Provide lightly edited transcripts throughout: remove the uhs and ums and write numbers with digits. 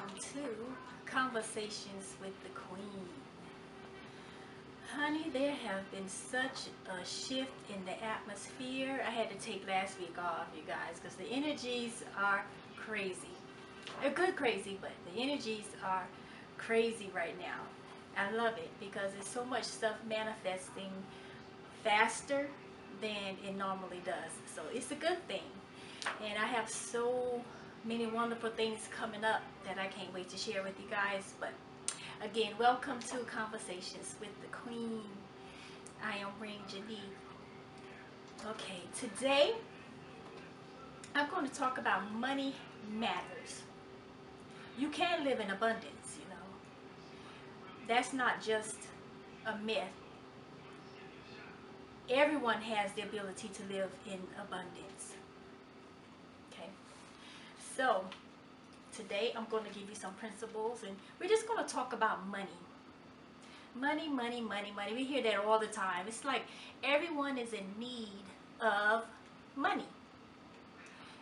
welcome to Conversations with the Queen. Honey, there have been such a shift in the atmosphere. I had to take last week off, you guys, because the energies are crazy. They're good crazy, but the energies are crazy right now. I love it because there's so much stuff manifesting faster than it normally does. So it's a good thing. And I have so many wonderful things coming up that I can't wait to share with you guys. But again, welcome to Conversations with the Queen. I am Ring Janine. Okay, today I'm going to talk about money matters. You can live in abundance, you know. That's not just a myth. Everyone has the ability to live in abundance. Okay, so today I'm going to give you some principles, and we're just going to talk about money. Money, money, money, money. We hear that all the time. It's like everyone is in need of money.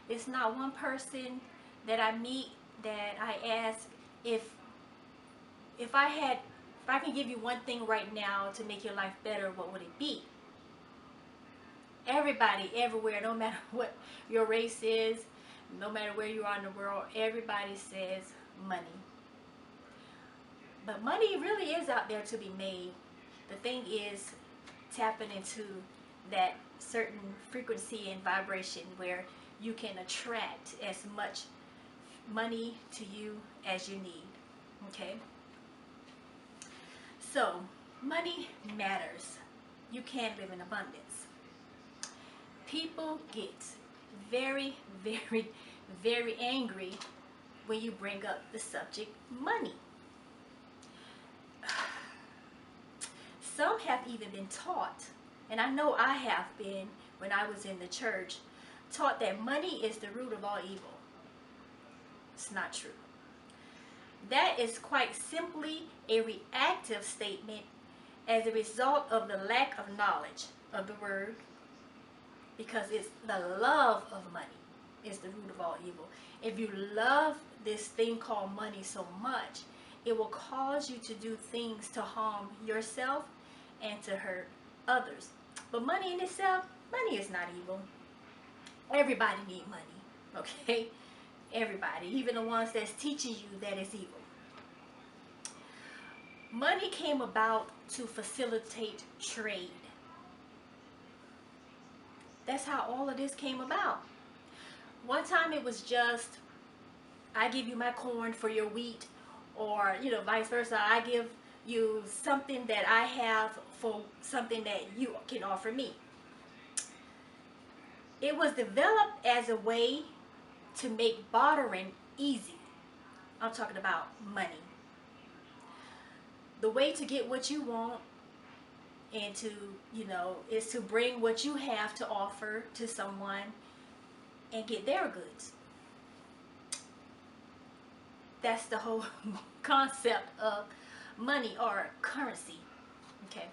It's not one person that I meet that I ask if I can give you one thing right now to make your life better, what would it be? Everybody, everywhere, no matter what your race is, no matter where you are in the world, everybody says money. But money really is out there to be made. The thing is tapping into that certain frequency and vibration where you can attract as much money to you as you need. Okay? So, money matters. You can live in abundance. People get very, very, very angry when you bring up the subject money. Some have even been taught, and I know I have been when I was in the church, taught that money is the root of all evil. It's not true. That is quite simply a reactive statement as a result of the lack of knowledge of the word, because it's the love of money is the root of all evil. If you love this thing called money so much, it will cause you to do things to harm yourself and to hurt others. But money in itself, money is not evil. Everybody needs money, okay? Everybody, even the ones that's teaching you that it's evil. Money came about to facilitate trade. That's how all of this came about. One time it was just, I give you my corn for your wheat, or vice versa. I give you something that I have for something that you can offer me. It was developed as a way to make bartering easy. I'm talking about money. The way to get what you want and to, is to bring what you have to offer to someone and get their goods. That's the whole concept of money or currency. Okay.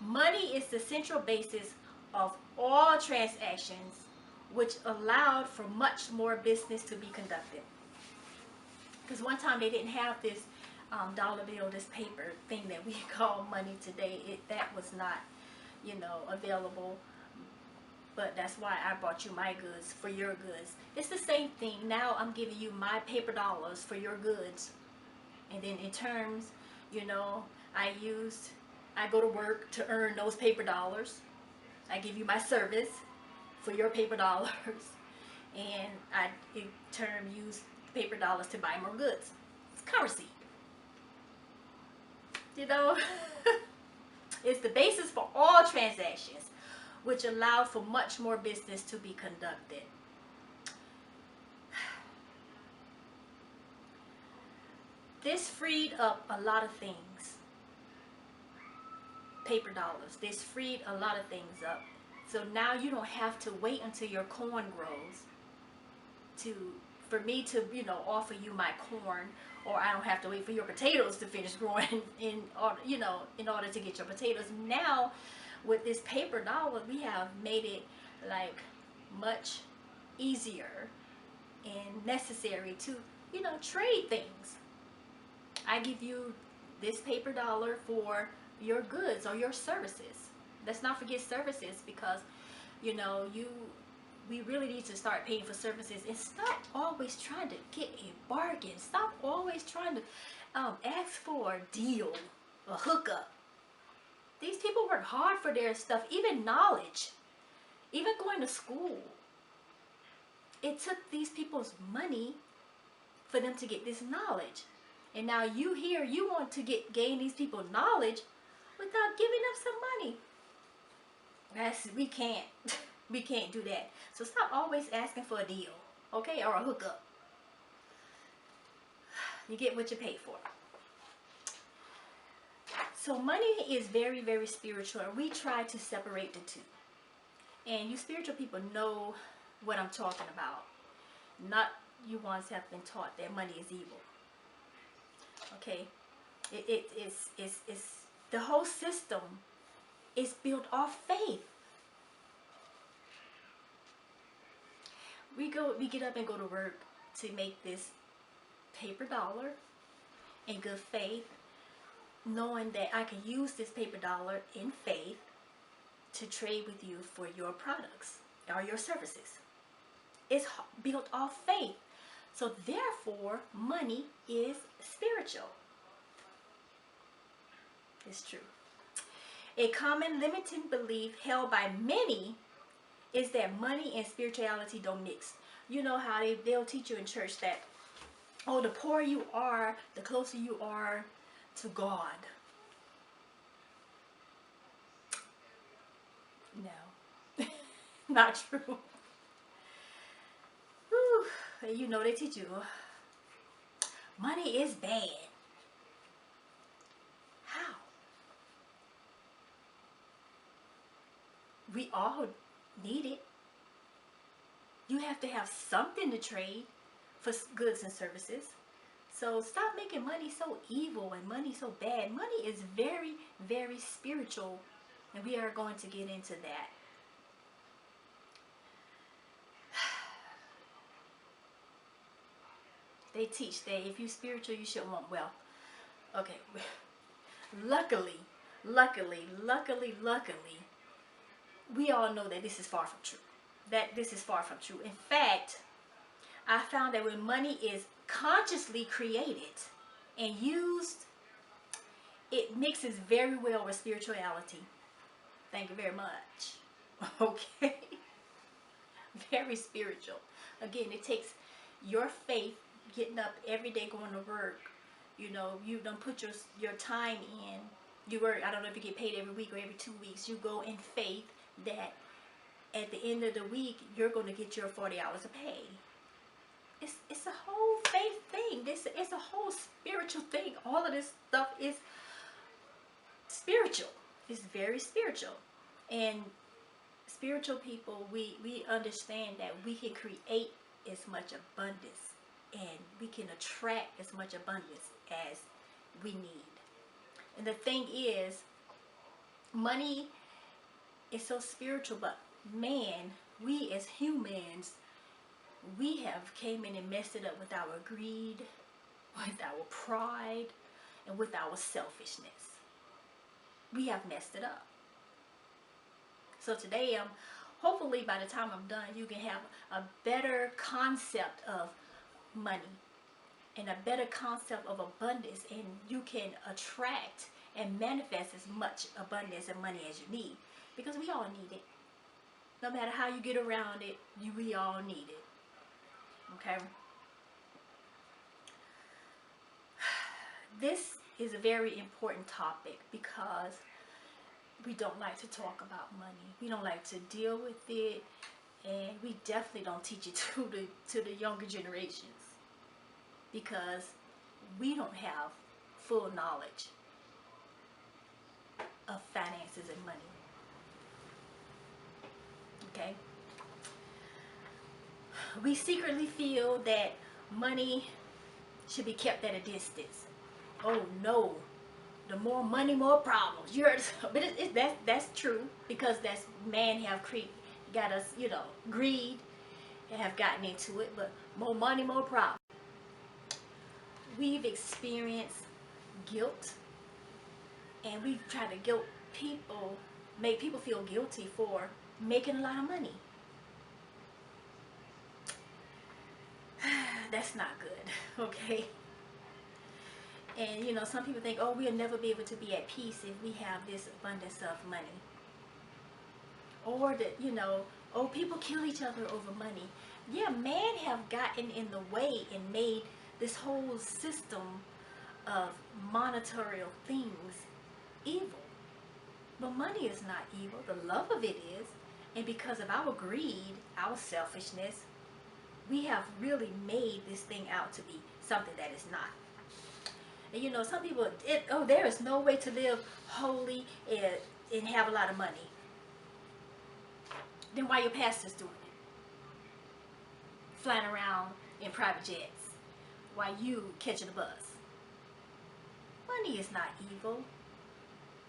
Money is the central basis of all transactions, which allowed for much more business to be conducted. Because one time they didn't have this dollar bill, this paper thing that we call money today. That was not, available. But that's why I brought you my goods for your goods. It's the same thing. Now I'm giving you my paper dollars for your goods. And then in terms, I go to work to earn those paper dollars. I give you my service for your paper dollars. And I, in turn, use paper dollars to buy more goods. It's currency. It's the basis for all transactions, which allowed for much more business to be conducted. This freed up a lot of things. Paper dollars. This freed a lot of things up. So now you don't have to wait until your corn grows for me to, offer you my corn, or I don't have to wait for your potatoes to finish growing in order to get your potatoes. Now, with this paper dollar, we have made it like much easier and necessary to, trade things. I give you this paper dollar for your goods or your services. Let's not forget services, because we really need to start paying for services and stop always trying to get a bargain. Stop always trying to ask for a deal, a hookup. These people work hard for their stuff, even knowledge, even going to school. It took these people's money for them to get this knowledge. And now you here, you want to gain these people knowledge without giving them some money. We can't. We can't do that. So stop always asking for a deal, okay, or a hookup. You get what you pay for. So money is very, very spiritual, and we try to separate the two. And you spiritual people know what I'm talking about. Not you ones have been taught that money is evil. Okay, it's the whole system is built off faith. We get up and go to work to make this paper dollar in good faith, knowing that I can use this paper dollar in faith to trade with you for your products or your services. It's built off faith. So therefore, money is spiritual. It's true. A common limiting belief held by many is that money and spirituality don't mix. You know how they'll teach you in church that, oh, the poorer you are, the closer you are to God. No, not true. Whew. They teach you money is bad. How? We all need it. You have to have something to trade for goods and services. So stop making money so evil and money so bad. Money is very, very spiritual, and we are going to get into that. They teach that if you're spiritual, you should want wealth. Okay. Luckily, we all know that this is far from true. In fact, I found that when money is consciously created and used, it mixes very well with spirituality. Thank you very much. Okay. Very spiritual. Again, it takes your faith, getting up every day, going to work. You don't put your time in. You work, I don't know if you get paid every week or every 2 weeks. You go in faith that at the end of the week, you're going to get your 40 hours of pay. It's a whole faith thing. It's a whole spiritual thing. All of this stuff is spiritual. It's very spiritual. And spiritual people, we understand that we can create as much abundance and we can attract as much abundance as we need. And the thing is, money is so spiritual, but man, we as humans, we have came in and messed it up with our greed, with our pride, and with our selfishness. We have messed it up. So today, hopefully by the time I'm done, you can have a better concept of money and a better concept of abundance, and you can attract and manifest as much abundance and money as you need, because we all need it. No matter how you get around it, we all need it. Okay? This is a very important topic because we don't like to talk about money. We don't like to deal with it, and we definitely don't teach it to the younger generations because we don't have full knowledge of finances and money. Okay? We secretly feel that money should be kept at a distance. Oh no, the more money, more problems. But that's true, because that's man have got us, greed, and have gotten into it. But more money, more problems. we've experienced guilt, and we've tried to make people feel guilty for making a lot of money. That's not good, okay? And you know, some people think, oh, we'll never be able to be at peace if we have this abundance of money. Or that, you know, oh, people kill each other over money. Yeah, man have gotten in the way and made this whole system of monetary things evil. But money is not evil. The love of it is. And because of our greed, our selfishness, we have really made this thing out to be something that is not. And you know, some people, there is no way to live holy and have a lot of money. Then why your pastor's doing it? Flying around in private jets while you catching the bus. Money is not evil.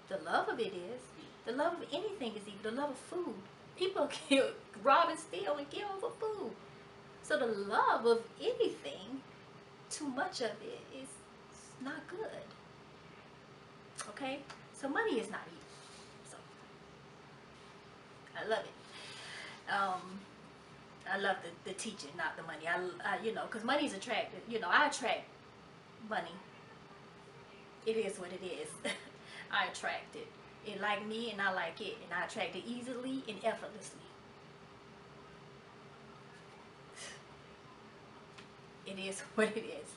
The love of it is. The love of anything is evil. The love of food. People rob and steal and kill for food. So the love of anything, too much of it, is not good. Okay? So money is not evil. So I love it. I love the teaching, not the money. I you know, because money is attractive. You know, I attract money. It is what it is. I attract it. It like me and I like it. And I attract it easily and effortlessly. It is what it is.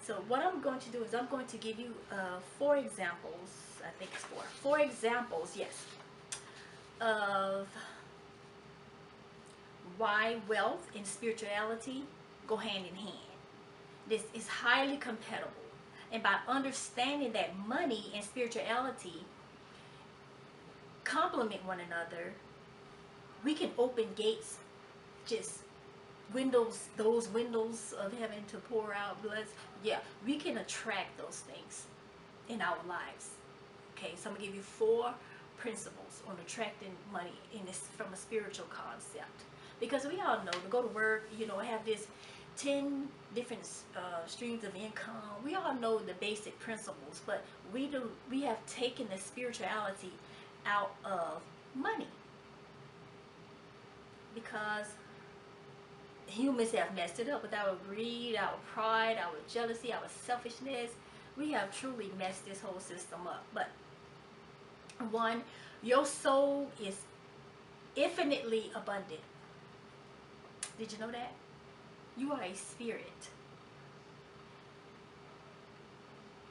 So what I'm going to do is I'm going to give you 4 examples. I think it's 4. 4 examples, yes, of why wealth and spirituality go hand in hand. This is highly compatible. And by understanding that money and spirituality complement one another, we can open gates, just windows, those windows of heaven to pour out blessings. Yeah, we can attract those things in our lives. Okay, so I'm gonna give you 4 principles on attracting money in this from a spiritual concept. Because we all know to go to work, you know, have this 10 different streams of income. We all know the basic principles, but we have taken the spirituality out of money because humans have messed it up with our greed, our pride, our jealousy, our selfishness. We have truly messed this whole system up. But 1, your soul is infinitely abundant. Did you know that? You are a spirit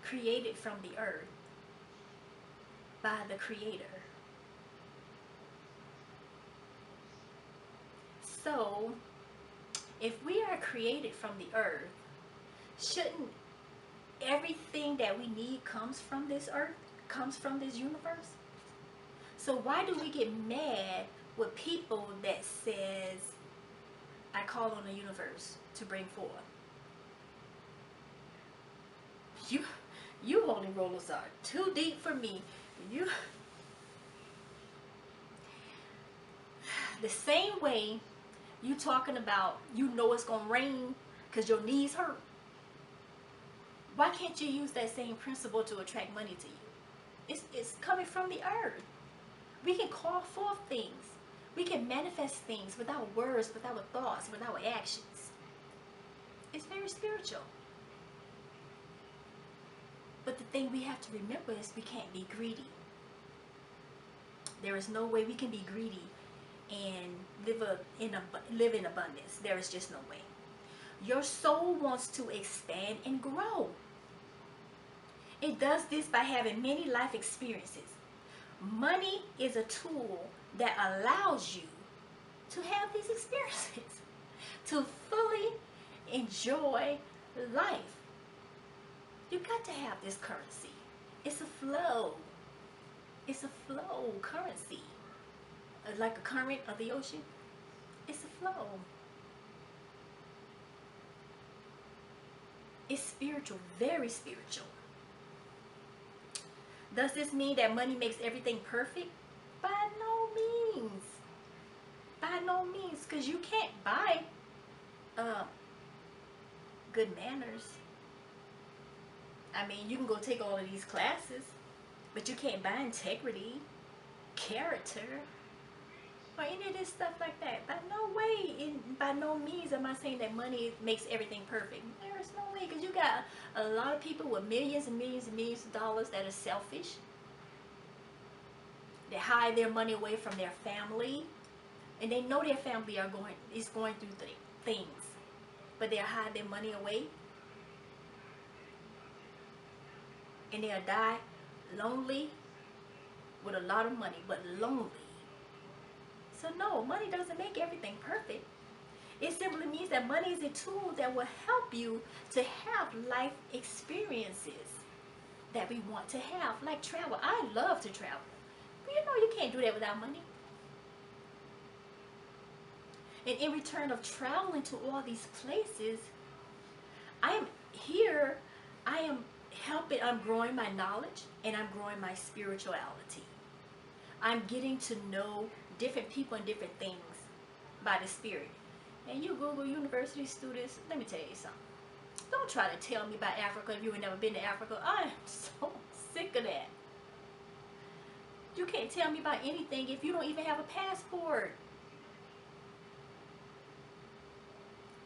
created from the earth by the Creator. So, if we are created from the earth, shouldn't everything that we need comes from this earth, comes from this universe? So why do we get mad with people that says, I call on the universe to bring forth? You holy rollers are too deep for me. The same way you talking about, you know it's gonna rain because your knees hurt. Why can't you use that same principle to attract money to you? It's coming from the earth. We can call forth things. We can manifest things with our words, with our thoughts, with our actions. It's very spiritual. But the thing we have to remember is we can't be greedy. There is no way we can be greedy and live in abundance. There is just no way. Your soul wants to expand and grow. It does this by having many life experiences. Money is a tool that allows you to have these experiences, to fully enjoy life. You got to have this currency. It's a flow. It's a flow currency. Like a current of the ocean. It's a flow. It's spiritual, very spiritual. Does this mean that money makes everything perfect? By no means. By no means. Because you can't buy good manners. I mean, you can go take all of these classes, but you can't buy integrity, character, or any of this stuff like that. By no way, by no means am I saying that money makes everything perfect. There is no way, because you got a lot of people with millions and millions and millions of dollars that are selfish. They hide their money away from their family, and they know their family is going through things, but they'll hide their money away, and they'll die lonely with a lot of money, but lonely. So no, money doesn't make everything perfect. It simply means that money is a tool that will help you to have life experiences that we want to have, like travel. I love to travel, but you know you can't do that without money. And in return of traveling to all these places, I am here, I am helping, I'm growing my knowledge, and I'm growing my spirituality. I'm getting to know different people and different things by the Spirit. And you Google university students, let me tell you something. Don't try to tell me about Africa if you have never been to Africa. I am so sick of that. You can't tell me about anything if you don't even have a passport.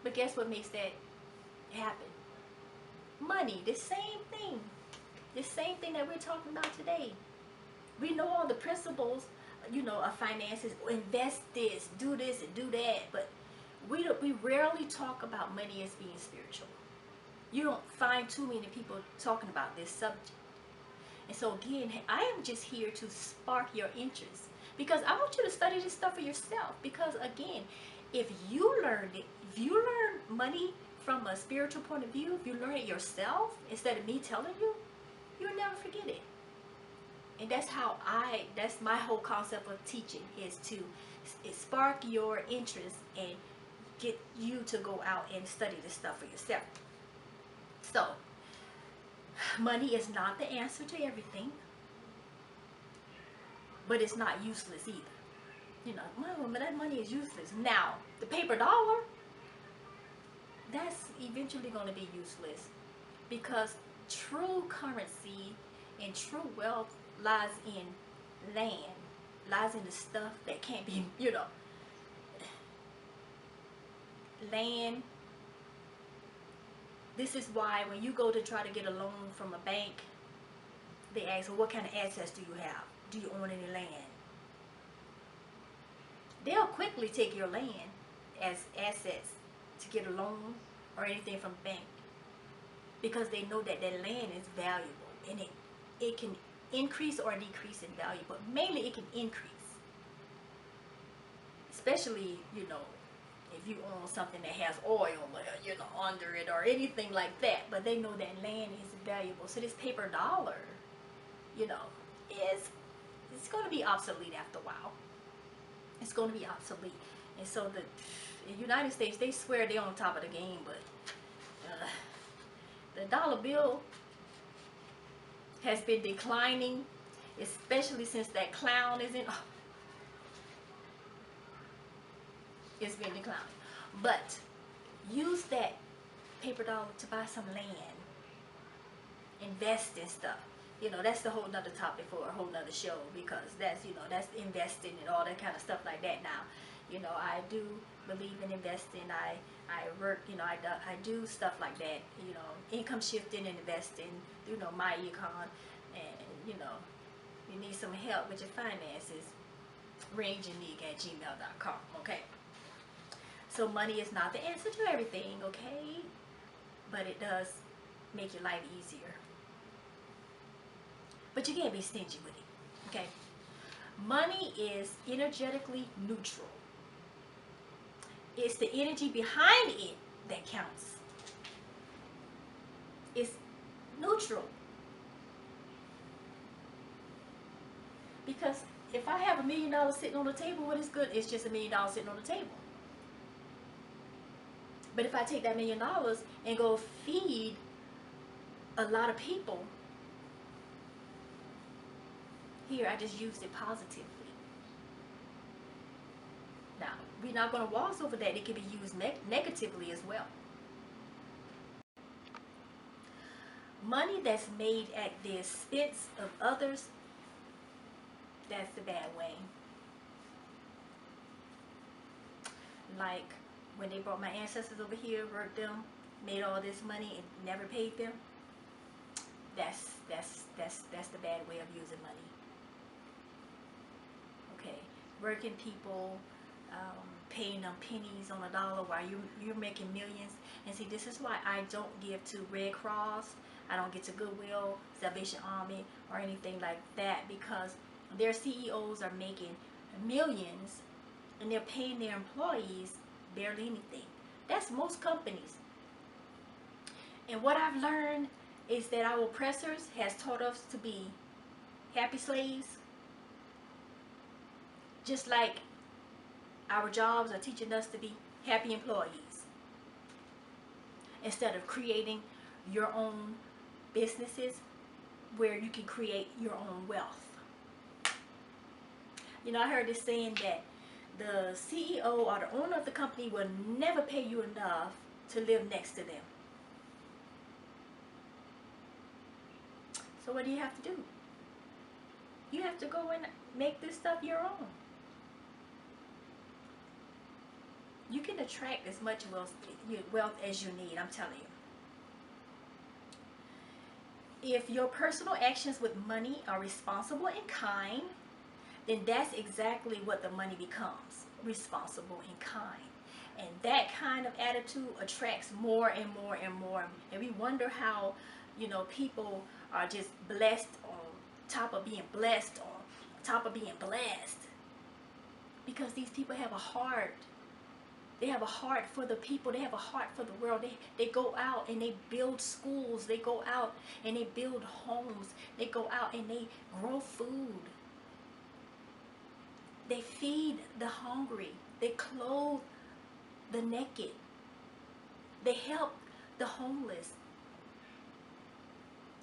But guess what makes that happen? Money, the same thing. The same thing that we're talking about today. We know all the principles, you know, of finances. Invest this, and do that. But we rarely talk about money as being spiritual. You don't find too many people talking about this subject. And so again, I am just here to spark your interest, because I want you to study this stuff for yourself. Because again, if you learned it, if you learn money from a spiritual point of view, if you learn it yourself instead of me telling you, you'll never forget it. And that's that's my whole concept of teaching, is to spark your interest and get you to go out and study this stuff for yourself. So, money is not the answer to everything, but it's not useless either. You know, but that money is useless. Now, the paper dollar, that's eventually going to be useless, because true currency and true wealth lies in land, lies in the stuff that can't be, you know, land. This is why when you go to try to get a loan from a bank, they ask, well, what kind of assets do you have? Do you own any land? They'll quickly take your land as assets to get a loan or anything from the bank, because they know that that land is valuable, and it can increase or decrease in value, but mainly it can increase. Especially, you know, if you own something that has oil, you know, under it or anything like that. But they know that land is valuable. So this paper dollar, you know, it's going to be obsolete after a while. It's going to be obsolete. And so in the United States, they swear they're on top of the game, but the dollar bill has been declining, especially since that clown is in. It's been declining. But use that paper dollar to buy some land. Invest in stuff. You know, that's a whole nother topic for a whole nother show, because that's, you know, that's investing and all that kind of stuff like that. Now, you know, I do believe in investing. I work, you know, I do stuff like that, you know, income shifting and investing, you know, my econ. And, you know, you need some help with your finances, rangeunique@gmail.com, okay? So money is not the answer to everything, okay? But it does make your life easier. But you can't be stingy with it, okay? Money is energetically neutral. It's the energy behind it that counts. It's neutral. Because if I have $1 million sitting on the table, what is good? It's just $1 million sitting on the table. But if I take that $1 million and go feed a lot of people, here, I just used it positively. Now, we're not going to waltz over that. It can be used negatively as well. Money that's made at the expense of others, that's the bad way. Like when they brought my ancestors over here, worked them, made all this money and never paid them. That's the bad way of using money. Okay, working people, paying them pennies on a dollar while you're making millions. And see, this is why I don't give to Red Cross, I don't get to Goodwill, Salvation Army, or anything like that, because their CEOs are making millions and they're paying their employees barely anything. That's most companies. And what I've learned is that our oppressors has taught us to be happy slaves, just like our jobs are teaching us to be happy employees. Instead of creating your own businesses where you can create your own wealth. You know, I heard this saying that the CEO or the owner of the company will never pay you enough to live next to them. So what do you have to do? You have to go and make this stuff your own. You can attract as much wealth as you need, I'm telling you. If your personal actions with money are responsible and kind, then that's exactly what the money becomes, responsible and kind. And that kind of attitude attracts more and more and more. And we wonder how, you know, people are just blessed on top of being blessed on top of being blessed. Because these people have a heart. They have a heart for the people. They have a heart for the world. They go out and they build schools. They go out and they build homes. They go out and they grow food. They feed the hungry. They clothe the naked. They help the homeless.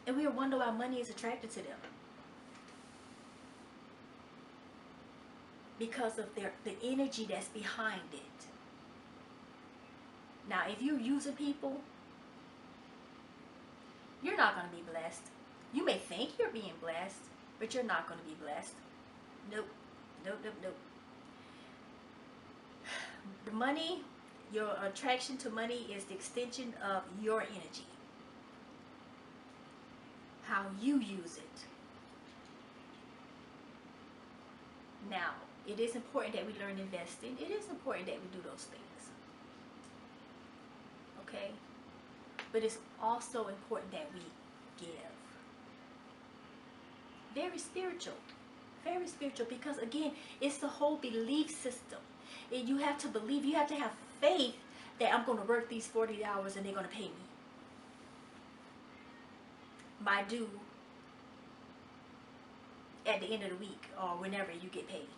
And we wonder why money is attracted to them. Because of the energy that's behind it. Now, if you're using people, you're not going to be blessed. You may think you're being blessed, but you're not going to be blessed. Nope. Nope, nope, nope. The money, your attraction to money is the extension of your energy. How you use it. Now, it is important that we learn investing. It is important that we do those things. Okay? But it's also important that we give. Very spiritual. Very spiritual, because again, it's the whole belief system. And you have to believe, you have to have faith that I'm going to work these 40 hours and they're going to pay me my due at the end of the week, or whenever you get paid.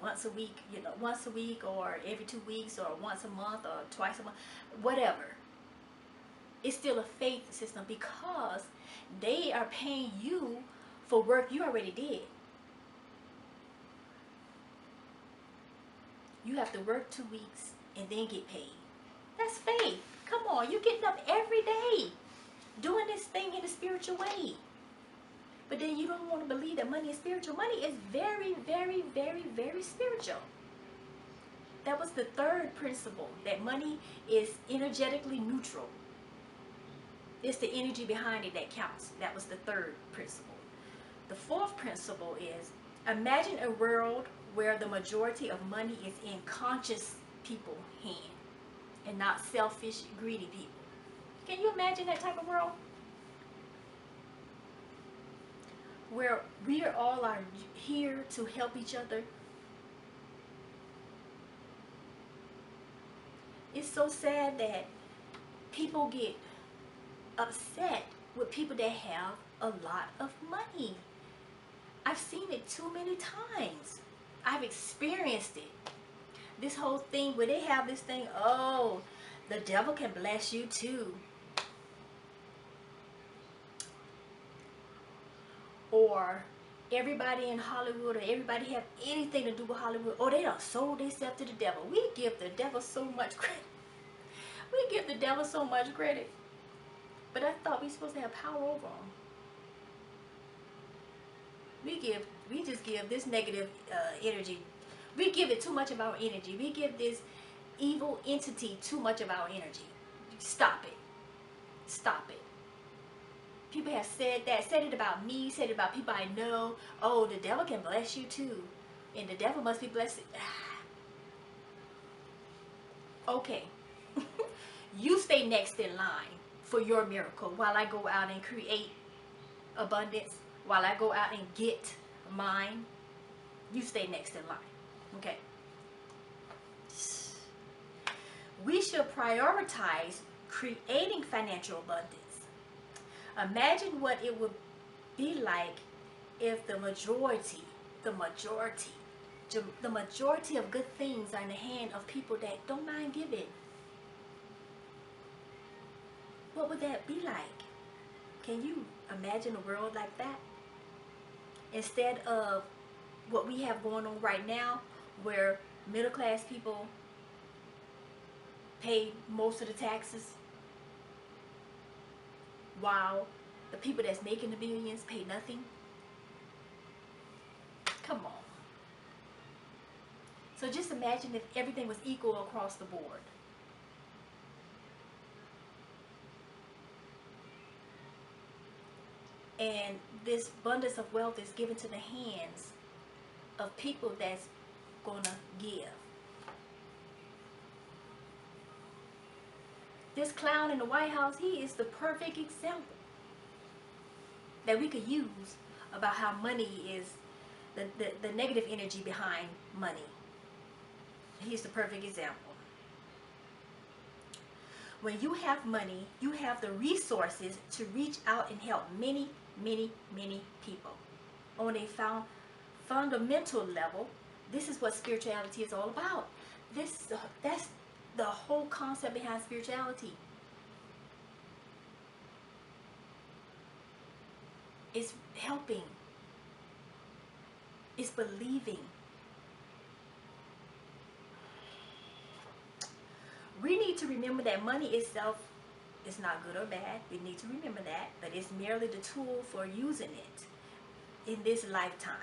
Once a week, you know, once a week, or every 2 weeks, or once a month, or twice a month, whatever. It's still a faith system, because they are paying you for work you already did. You have to work 2 weeks and then get paid. That's faith. Come on, you're getting up every day doing this thing in a spiritual way. But then you don't want to believe that money is spiritual. Money is very, very, very, very spiritual. That was the third principle, that money is energetically neutral. It's the energy behind it that counts. That was the third principle. The fourth principle is, imagine a world where the majority of money is in conscious people's hand and not selfish, greedy people. Can you imagine that type of world? Where we all are here to help each other. It's so sad that people get upset with people that have a lot of money. I've seen it too many times. I've experienced it. This whole thing where they have this thing, oh, the devil can bless you too. Or everybody in Hollywood, or everybody have anything to do with Hollywood, oh, they done sold themselves to the devil. We give the devil so much credit. We give the devil so much credit. But I thought we supposed to have power over them. We just give this negative energy. We give it too much of our energy. We give this evil entity too much of our energy. Stop it. Stop it. People have said that, said it about me, said it about people I know. Oh, the devil can bless you too. And the devil must be blessed. Okay. You stay next in line for your miracle while I go out and create abundance, while I go out and get mine. You stay next in line. Okay. We should prioritize creating financial abundance. Imagine what it would be like if the majority of good things are in the hand of people that don't mind giving. What would that be like? Can you imagine a world like that? Instead of what we have going on right now, where middle class people pay most of the taxes, while the people that's making the billions pay nothing. Come on. So just imagine if everything was equal across the board. And this abundance of wealth is given to the hands of people that's gonna give. This clown in the White House, he is the perfect example that we could use about how money is the negative energy behind money. He's the perfect example. When you have money, you have the resources to reach out and help many, many, many people. On a fundamental level, this is what spirituality is all about. That's the whole concept behind spirituality. It's helping. It's believing. We need to remember that money itself is not good or bad. We need to remember that. But it's merely the tool for using it in this lifetime.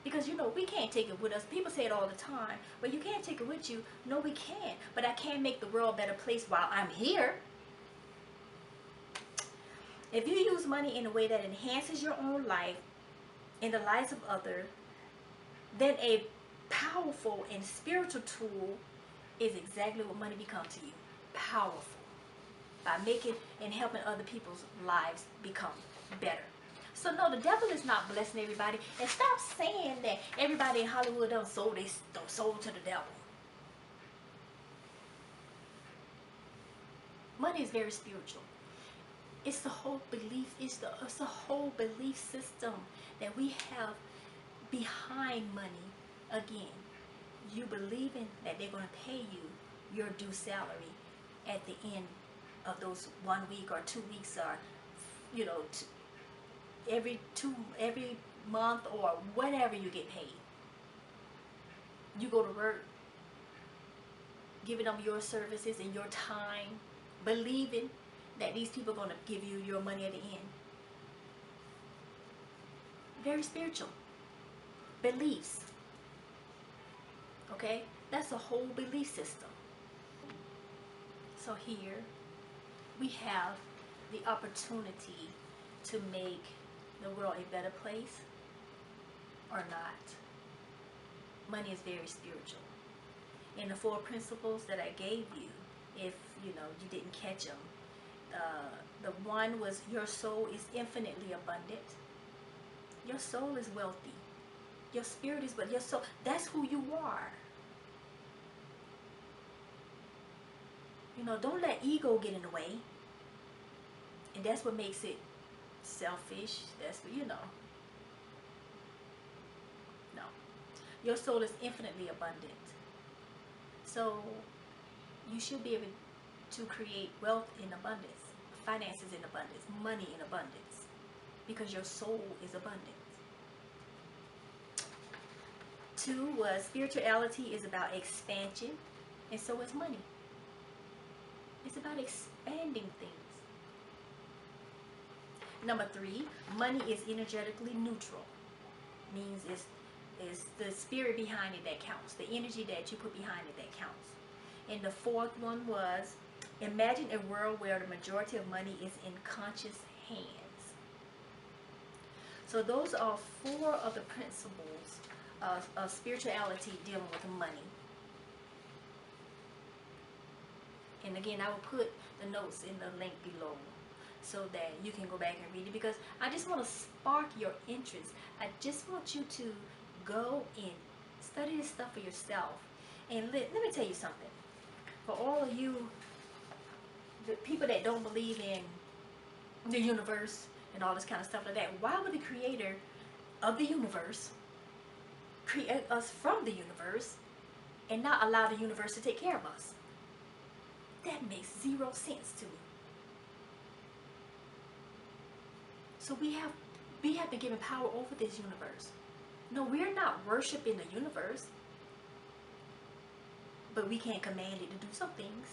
Because, you know, we can't take it with us. People say it all the time. Well, you can't take it with you. No, we can't. But I can make the world a better place while I'm here. If you use money in a way that enhances your own life and the lives of others, then a powerful and spiritual tool is exactly what money becomes to you. Powerful. By making and helping other people's lives become better. So no, the devil is not blessing everybody. And stop saying that everybody in Hollywood done sold to the devil. Money is very spiritual. It's the whole belief, it's the whole belief system that we have behind money. Again, you believing that they're going to pay you your due salary at the end of those 1 week or 2 weeks, or you know, every month or whatever you get paid. You go to work, giving them your services and your time, believing that these people are going to give you your money at the end. Very spiritual. Beliefs. Okay? That's a whole belief system. So here we have the opportunity to make the world a better place or not. Money is very spiritual. And the 4 principles that I gave you, if you didn't catch them, the one was your soul is infinitely abundant. Your soul is wealthy. Your spirit is, but your soul, that's who you are. Don't let ego get in the way. And that's what makes it selfish. That's what, no. Your soul is infinitely abundant. So you should be able to create wealth in abundance, finances in abundance, money in abundance, because your soul is abundant. 2 was spirituality is about expansion, and so is money. It's about expanding things. Number 3, money is energetically neutral. Means it's the spirit behind it that counts. The energy that you put behind it that counts. And the 4th one was, imagine a world where the majority of money is in conscious hands. So those are 4 of the principles of spirituality dealing with money. And again, I will put the notes in the link below so that you can go back and read it, because I just want to spark your interest. I just want you to go and study this stuff for yourself. And let me tell you something. For all of you, the people that don't believe in the universe and all this kind of stuff like that, why would the creator of the universe create us from the universe and not allow the universe to take care of us? That makes 0 sense to me. So we have been given power over this universe. No, we're not worshiping the universe, but we can command it to do some things.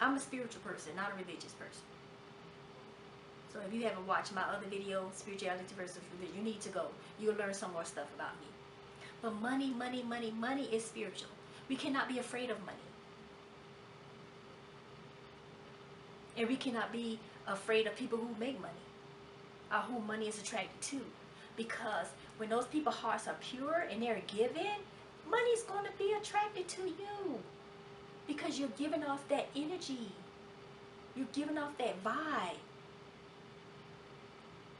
I'm a spiritual person, not a religious person. So if you haven't watched my other video, Spirituality versus Religion, you need to go. You'll learn some more stuff about me. But money is spiritual. We cannot be afraid of money. And we cannot be afraid of people who make money, or who money is attracted to. Because when those people's hearts are pure and they're giving, money's going to be attracted to you. Because you're giving off that energy. You're giving off that vibe.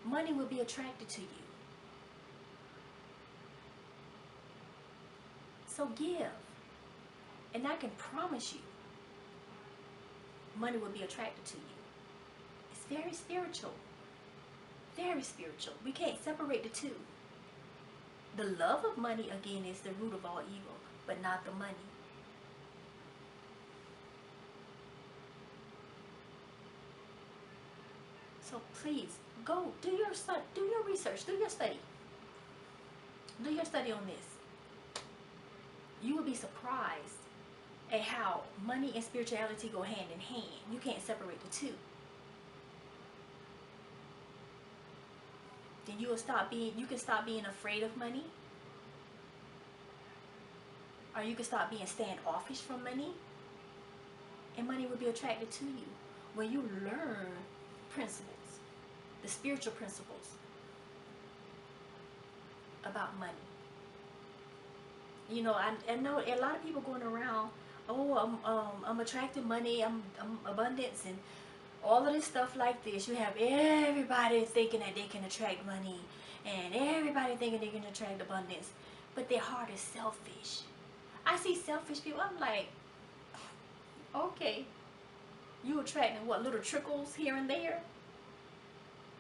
Money will be attracted to you. So give. And I can promise you, money will be attracted to you. It's very spiritual. Very spiritual. We can't separate the two. The love of money, again, is the root of all evil, but not the money. So please, go do your research, do your study. Do your study on this. You will be surprised at how money and spirituality go hand in hand. You can't separate the two. Then you can stop being afraid of money. Or you can stop being standoffish from money. And money will be attracted to you when you learn principles, the spiritual principles about money. You know, I know a lot of people going around, oh, I'm attracting money, I'm abundance, and all of this stuff like this. You have everybody thinking that they can attract money, and everybody thinking they can attract abundance, but their heart is selfish. I see selfish people, I'm like, okay, you attracting what, little trickles here and there?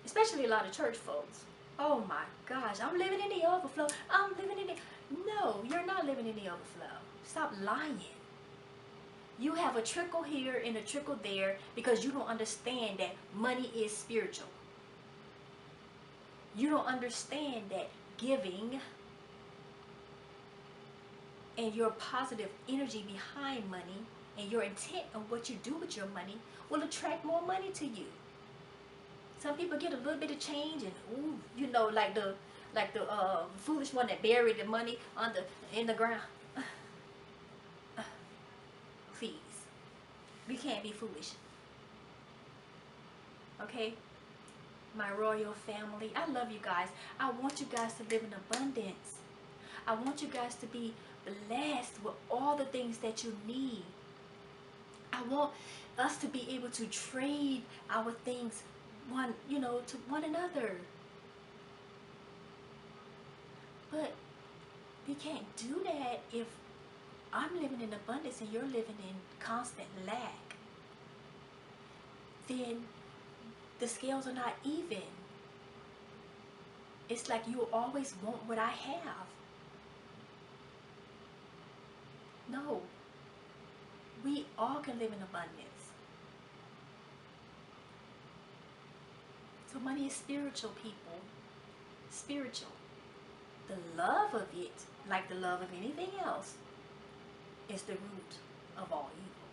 Especially a lot of church folks. Oh my gosh, I'm living in the overflow. I'm living in the... No, you're not living in the overflow. Stop lying. You have a trickle here and a trickle there because you don't understand that money is spiritual. You don't understand that giving and your positive energy behind money and your intent on what you do with your money will attract more money to you. Some people get a little bit of change and ooh, you know, like the foolish one that buried the money in the ground. Please, we can't be foolish. Okay, my royal family, I love you guys. I want you guys to live in abundance. I want you guys to be blessed with all the things that you need. I want us to be able to trade our things to one another. But we can't do that if I'm living in abundance and you're living in constant lack. Then the scales are not even. It's like you always want what I have. No. We all can live in abundance. So money is spiritual, people. Spiritual. The love of it, like the love of anything else, is the root of all evil.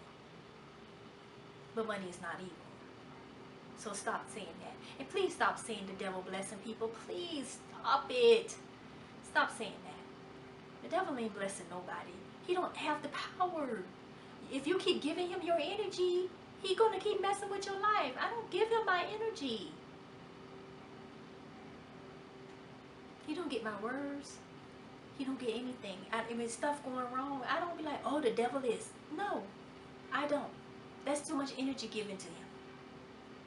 But money is not evil. So stop saying that. And please stop saying the devil blessing people. Please stop it. Stop saying that. The devil ain't blessing nobody. He don't have the power. If you keep giving him your energy, he gonna keep messing with your life. I don't give him my energy. He don't get my words. He don't get anything. I mean, stuff going wrong, I don't be like, oh, the devil is. No, I don't. That's too much energy given to him.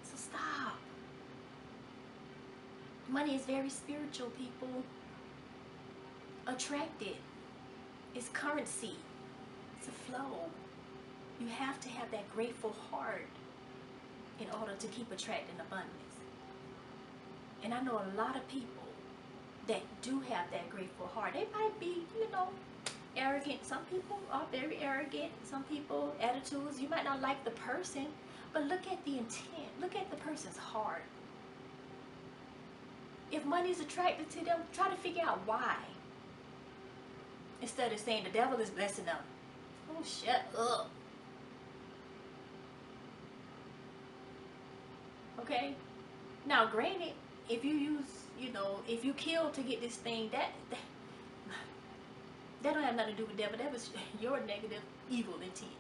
So stop. Money is very spiritual, people. Attract it. It's currency. It's a flow. You have to have that grateful heart in order to keep attracting abundance. And I know a lot of people that do have that grateful heart. They might be, you know, arrogant. Some people are very arrogant. Some people, attitudes. You might not like the person, but look at the intent. Look at the person's heart. If money is attracted to them, try to figure out why. Instead of saying the devil is blessing them. Oh, shut up. Okay? Now, granted, if you use, you know, if you kill to get this thing, that don't have nothing to do with devil. That was your negative, evil intent.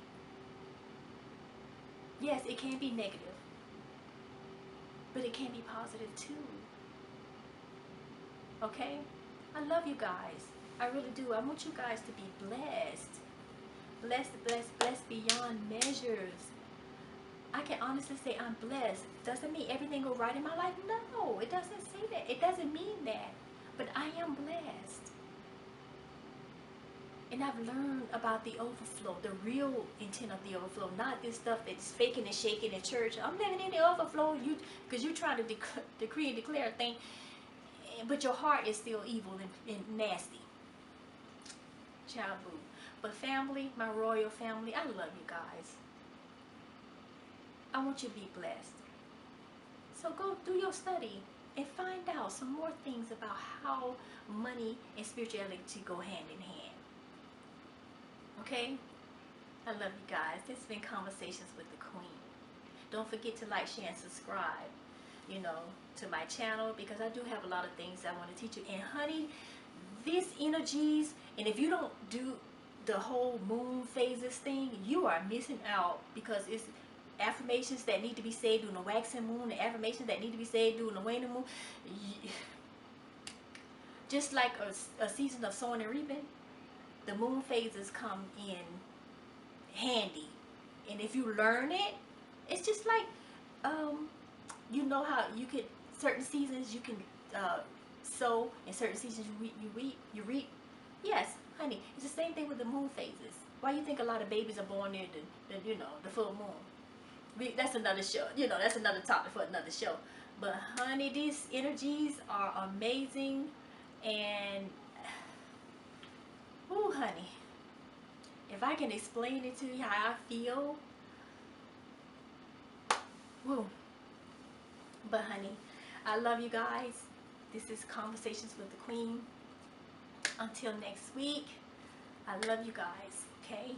Yes, it can be negative, but it can be positive too. Okay? I love you guys. I really do. I want you guys to be blessed. Blessed, blessed, blessed beyond measures. I can honestly say I'm blessed. Doesn't mean everything go right in my life. No, it doesn't say that. It doesn't mean that. But I am blessed. And I've learned about the overflow, the real intent of the overflow, not this stuff that's faking and shaking in church. I'm living in the overflow, because you're trying to decree and declare a thing, but your heart is still evil and nasty. Child boo. But family, my royal family, I love you guys. I want you to be blessed. So go do your study and find out some more things about how money and spirituality go hand in hand. Okay? I love you guys. This has been Conversations with the Queen. Don't forget to like, share, and subscribe, you know, to my channel, because I do have a lot of things I want to teach you. And honey, these energies, and if you don't do the whole moon phases thing, you are missing out, because it's affirmations that need to be said during the waxing moon, the affirmations that need to be said during the waning moon. Just like a season of sowing and reaping, the moon phases come in handy. And if you learn it, it's just like, you know how you could, certain seasons you can sow, and certain seasons you reap. Yes, honey, it's the same thing with the moon phases. Why you think a lot of babies are born near the you know, the full moon? That's another show. You know, that's another topic for another show. But honey, these energies are amazing. And ooh, honey, if I can explain it to you how I feel, woo. But honey, I love you guys. This is Conversations with the Queen. Until next week, I love you guys, okay?